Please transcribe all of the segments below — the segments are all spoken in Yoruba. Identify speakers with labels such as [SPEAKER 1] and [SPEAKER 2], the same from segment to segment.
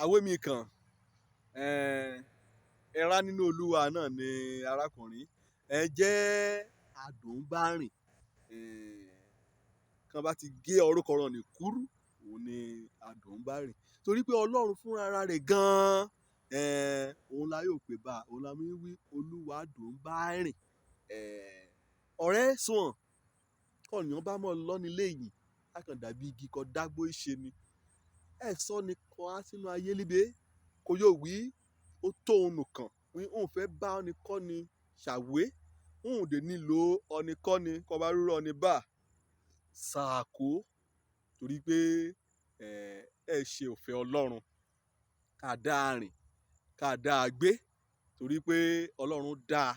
[SPEAKER 1] àwé mi kan ẹ̀rá nínú olúwa náà ni arákùnrin jẹ́ àdùnbárìn kan bá ti gé orúkọ rẹ̀ ní kúrú òun ni àdùnbárìn torí pé ọlọ́run fúnra rẹ̀ gan-an òun la yóò pè bá òun la mi wí olúwa àdùnbárìn ọ̀rẹ́ sùn ọ̀nìyàn bá mọ̀ lọ́ni léyìn a kàn dàbí igi kan dágbó ìṣe ni ẹ sọ ni kan á sínú ayé líbe kò yóò wí ó tó òun nìkan wí òun fẹ́ bá ọ́ni kọ́ni ṣàwé òun dè nílò ọ́ni kọ́ni kọ́ bá rúrọ́ ọ́ni bá ṣàkó torí pé ẹ ṣe òfẹ́ ọlọ́run ká dáa rìn ká dáa gbé torí pé ọlọ́run dáa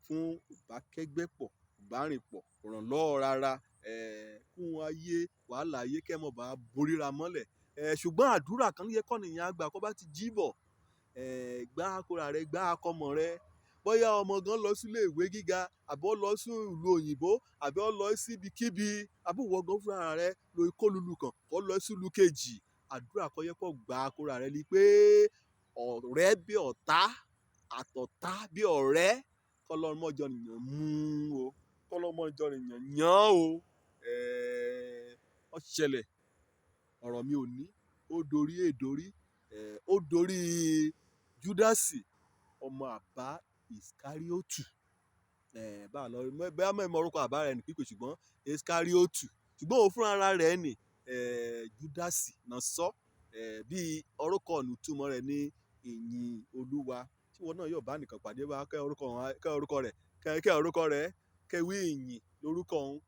[SPEAKER 1] fún ìbákẹ́gbẹ́pọ̀ ìbárìnpọ̀ ìrànlọ́wọ́ rárá kún ayé wàhálà ayé kẹ́mọ̀ bá boríra mọ́lẹ̀ ṣùgbọ́n àdúrà kan yẹ kọ́ nìyẹn àgbà kó bá ti jí bọ̀ gbá akóra rẹ gbá akọmọ rẹ bóyá ọmọ gan lọ sílé ìwé gíga àbí ó lọ sí ìlú òyìnbó àbí ó lọ síbikíbi àbí ìwọ gan fúnra rẹ lo ìkólulu kan kó lọ sílùú kejì àdúrà kan yẹ kó gbá akóra rẹ ni pé ọ̀rẹ́ bí ọ̀tá àtọ̀tá bí ọ̀rẹ́ kọ́lọ́mọjọ nìyẹn mú o kọ́lọ́mọjọ nìyẹn yàn o ó ṣẹlẹ̀ ọ̀rọ̀ mi ò ní ó dorí èdorí ó dorí Júdásì ọmọ àbá Ìsíkáríótù báà lọ bẹ́ẹ̀ mọ̀ orúkọ àbá rẹ̀ ní pípé ṣùgbọ́n Ìsíkáríótù ṣùgbọ́n òun fúnra rẹ̀ ní Júdásì náà sọ bí orúkọ ìtumọ̀ rẹ̀ ní ìyìn Olúwa tí wọn náà yóò bá nìkan pàdé bá kẹ́ orúkọ rẹ̀ kẹ́wé ìyìn lórúkọ òun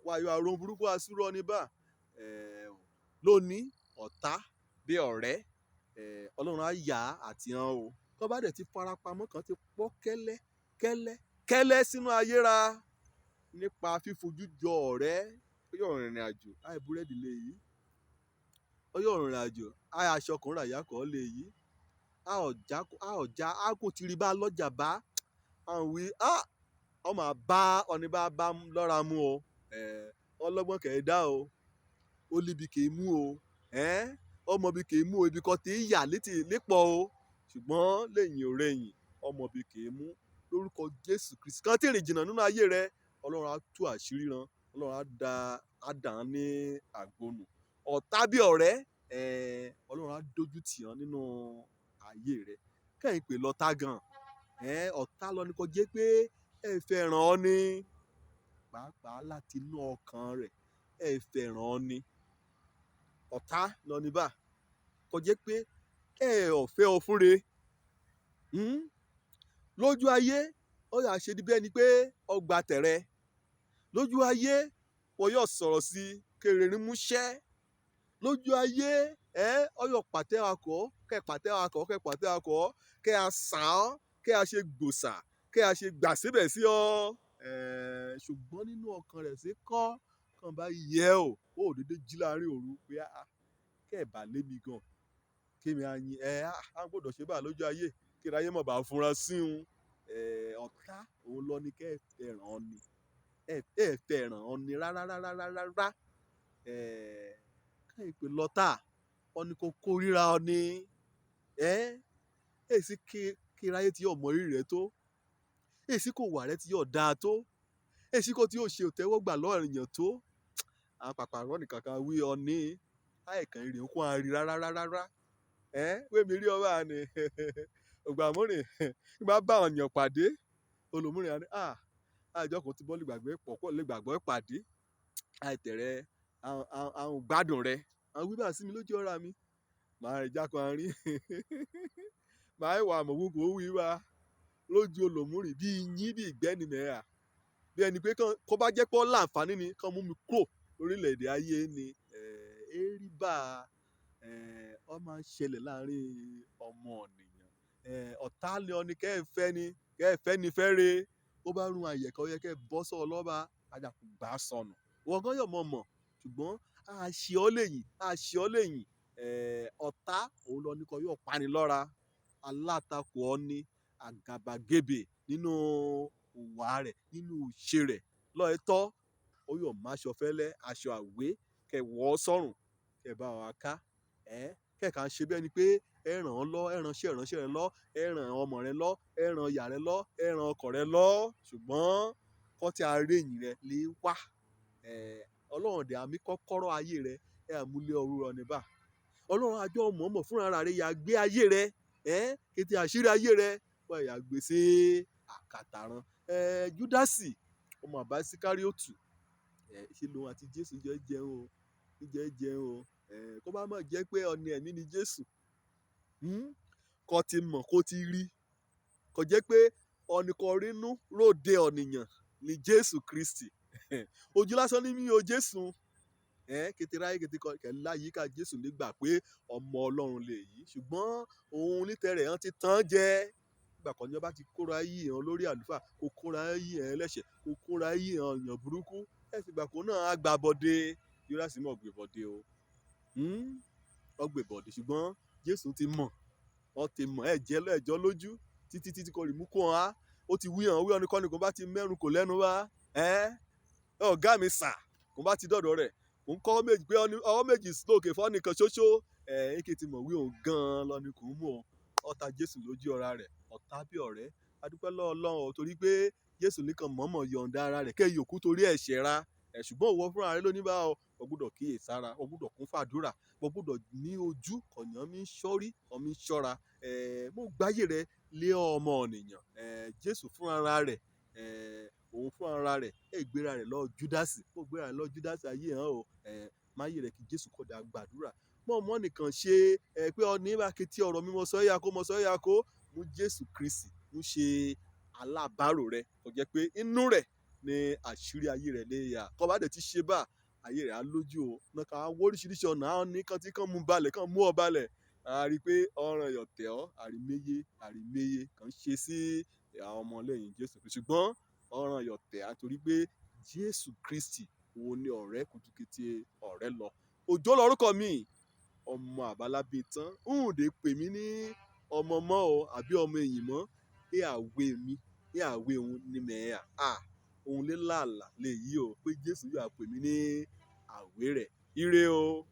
[SPEAKER 1] wáyọ àrùn burúkú àsúrọ ní bá lónìí ọ̀tá bí ọ̀rẹ́ ọlọ́run á yà á àti hàn o tó bá dẹ̀ ti farapamọ́ kan ti pọ́ kẹ́lẹ́ sínú ayéra nípa fífojú jọ ọ̀rẹ́ ó yọ̀ rìnrìn àjò àì búrẹ́dì lè yí ó yọ̀ rìnrìn àjò àì aṣọ ọkùnrin àyàkọ́ lè yí a ọ̀já ágùn tìrì bá lọ́jà bá àwọn wí ọmọ àbá ọ̀nì bá lọ́ra mú o ọlọ́gbọ́n kẹ̀ dá o ó líbi kì í mú o ọmọ bí kì í mú o ibi kan tí í yà létí lépọ̀ o ṣùgbọ́n lẹ́yìn ò rẹ̀yìn ọmọ bí kì í mú lórúkọ Jésù Kristi kan tí ìrìn jìnnà nínú ayé rẹ ọlọ́run á tú àṣírí ran ọlọ́run á dà án ní àgbọnù ọ̀tá bí ọ̀rẹ́ ọlọ́run á dójú tì án nínú ayé rẹ kẹ́yìn pé lọ́tá gan ọ̀tá lọ ní kò jẹ́ pé ẹ fẹ́ràn ọ ní pàápàá láti inú ọkàn rẹ̀ ẹ fẹ́ràn ọ ní ọ̀tá lọ ní bá kò jẹ́ pé ẹ ọ̀fẹ́ ọ fúnre lójú ayé ó yà ṣe bí ẹni pé ọgbà tẹ̀rẹ̀ lójú ayé wọ́n yóò sọ̀rọ̀ sí kéré múṣẹ́ lójú ayé ọyọ pàtẹ́wàkọ́ kẹ́ a sàn án kẹ́ a ṣe gbòsà kẹ́ a ṣe gbà síbẹ̀ sí ọ ṣùgbọ́n nínú ọkàn rẹ̀ sí kọ́ kàn bá yẹ ó dédé jí láàrin òru pé kẹ́ ẹ̀ bá lé mi gan kémi ayin á gbọ́dọ̀ ṣe bá lójú ayé kí ayé mọ̀ bá fúnra sí un ọ̀tá òun lọ ní kẹ́ ẹ fẹ́ràn ọ ni ẹ fẹ́ràn ọ ni rárá káyìn pé lọ́tà ọ ni kò kórìíra ọ ni èsì kíráyé tí yóò mọ rírì rẹ tó èsì kò wà rẹ tí yóò dáa tó èsì kò tí yóò ṣe òtẹ́wọ́gbà lọ́rọ̀ èèyàn tó àwọn pàpàrọ̀ nìkan kan wí ọ ní àìkàn ìrìn kún àárí rárá wémi rí ọba ni ògbà múrin bá bá ọ̀yàn pàdé olùmúrin àní àjọkùn ti bọ́ọ̀lù gbàgbé pọ̀ lè gbàgbọ́ pàdé àìtẹ̀rẹ̀ àwọn gbádùn rẹ àwọn wíwá sí mi lójú ọ̀rá mi màá rìn jákun àárín màá wà àmọ̀wúkọ̀ wíwá lójú olùmúrin bí yín bí ìgbẹ́ni mẹ́ra bí ẹni pé kó bá jẹ́ pé ó láǹfààní ni kán mú mi kúrò lórílẹ̀‐èdè ayé ni èrí bá ọ máa ń ṣẹlẹ̀ láàrin ọmọ ènìyàn ọ̀tá ni ọ ni kẹ́ ẹ fẹ́ ni fẹ́re ó bá rún àyẹ̀kọ́ yẹ kẹ́ ẹ bọ́ sọ ọlọ́ba àjàkú gbà sọnù wọ́n gan yọ̀ mọ̀ ṣùgbọ́n àṣẹ ọ lẹ́yìn ọ̀tá òun lọ ní kọ́ yóò pani lọ́ra alátakò ọ ní àgàbàgebè nínú ìwà rẹ̀ nínú ìṣe rẹ̀ lọ́ọ̀tọ́ ó yọ̀ máṣọ fẹ́lẹ́ aṣọ àwé kẹ́ wọ́ sọ́rùn kẹ́ bá wa ká kẹ́ẹ̀ka ṣe bí ẹni pé ẹ ràn án lọ, ẹ ránṣẹ́ ìránṣẹ́ rẹ lọ, ẹ ràn ọmọ rẹ lọ, ẹ ràn ìyá rẹ lọ, ẹ ràn ọkọ rẹ lọ, ṣùgbọ́n kọ́ tí a rí èyìn rẹ lè wá. Ọlọ́run dẹ̀ àmì kọ́kọ́rọ́ ayé rẹ ẹ àmúlé ọrùn ní bá. Ọlọ́run àjọ mọ̀ọ́mọ̀ fúnra rẹ yà gbé ayé rẹ, kété àṣírí ayé rẹ wọ́n yà gbé sí àkàtàràn. Júdásì ọmọ àbá Síkáríòtù, ṣe lòun àti Jésù jẹun o, kó bá mọ̀ jẹ́ pé ọ̀nì ẹ̀mí ni Jésù, kó ti mọ̀ kó ti rí, kó jẹ́ pé ọ̀nìkan rínú ròde ọ̀nìyàn ni Jésù Kristi. Ojú lásán ní mi o Jésù, kété ráyé kété kẹ̀lá yíká Jésù nígbà pé ọmọ Ọlọ́run lè yí, ṣùgbọ́n òun nítẹ̀rẹ̀ hàn ti tán jẹ́. Nígbà kan ní ọba ti kóra yí hàn lórí àlùfáà, kó kóra yí hàn ẹlẹ́ṣẹ̀, kó kóra yí hàn èèyàn burúkú, ẹ̀sìn ìgbà kan náà á gba bọ́dé. Júdásì mọ̀ gbé bọ́dé o, ó gbé bọ́dé, ṣùgbọ́n Jésù ti mọ̀, ó ti mọ̀ ẹ̀jọ́ lójú títí kò rí mú kó hàn á. Ó ti wí hàn ní kọ́ni kò bá ti mẹ́rùn kò lẹ́nu wá, ọ̀gá mi sà kò bá ti dọ̀dọ̀ rẹ̀ kò ń kọ́ méjì pé ọwọ́ méjì lókè fọ́ nìkan ṣoṣo, èké ti mọ̀ wí òun gan-an lọ ni kò ń mú ọ. Ọ̀tá Jésù lójú ọ̀ra rẹ̀, ọ̀tá bí ọ̀rẹ́. A dúpẹ́ lọ́wọ́ Ọlọ́run torí pé Jésù nìkan mọ̀ọ́mọ̀ yọ̀ǹda ara rẹ̀ kẹ́ yòókù torí ẹ̀ṣẹ̀ ra. Ṣùgbọ́n òwò fúnra rẹ̀ ló ní bá ọ gbọ́dọ̀ kíyè sára, ọ gbọ́dọ̀ kún fàdúrà, ọ gbọ́dọ̀ ní ojú kọ̀yàn mi ṣọ́rí, ọmọ mi ṣọ́ra. Mo gbáyé rẹ lé ọmọ ènìyàn. Jésù fúnra rẹ̀, òun fúnra rẹ̀ gbéra rẹ̀ lọ Júdásì, mo gbéra rẹ̀ lọ Júdásì ayé hàn o. Máyé rẹ̀ kí Jésù kọ́ da gbàdúrà. Mọ̀ nìkan ṣe pé ọ̀ní bá ké tí ọ̀rọ̀ mi mọ sọ́yà kó mú Jésù Kristi mú ṣe alábàárò rẹ̀, kò jẹ́ pé inú rẹ̀ ni àṣírí ayé rẹ̀ lè yà. Kọ́ bá dẹ̀ ti ṣe bá ayé rẹ̀ á lójú o. Náà ká wó oríṣiríṣi ọ̀nà àwọn nìkan tí kàn mú balẹ̀ kàn mú ọ balẹ̀. A rí i pé ọ̀ràn yọ̀tẹ̀ ọ́ àríméyé kàn ṣe sí àwọn ọmọlẹ́yìn Jésù Kristi, ṣùgbọ́n ọ̀ràn yọ̀tẹ̀ àtorí pé Jésù Kristi òun ni ọ̀rẹ́ kùtùkùtù ọ̀rẹ́ lọ. Òjó lórúkọ mi, ọmọ àbálábí tán ǹdè pè mí ní ọmọ mọ́ o àbí ọmọ ẹ̀yìn mọ́. Àwé mi àwé òun ni mẹ́ẹ̀ òun lè làálà lè yí o pé Jésù yóò pè mí ní àwé rẹ̀. Ire o.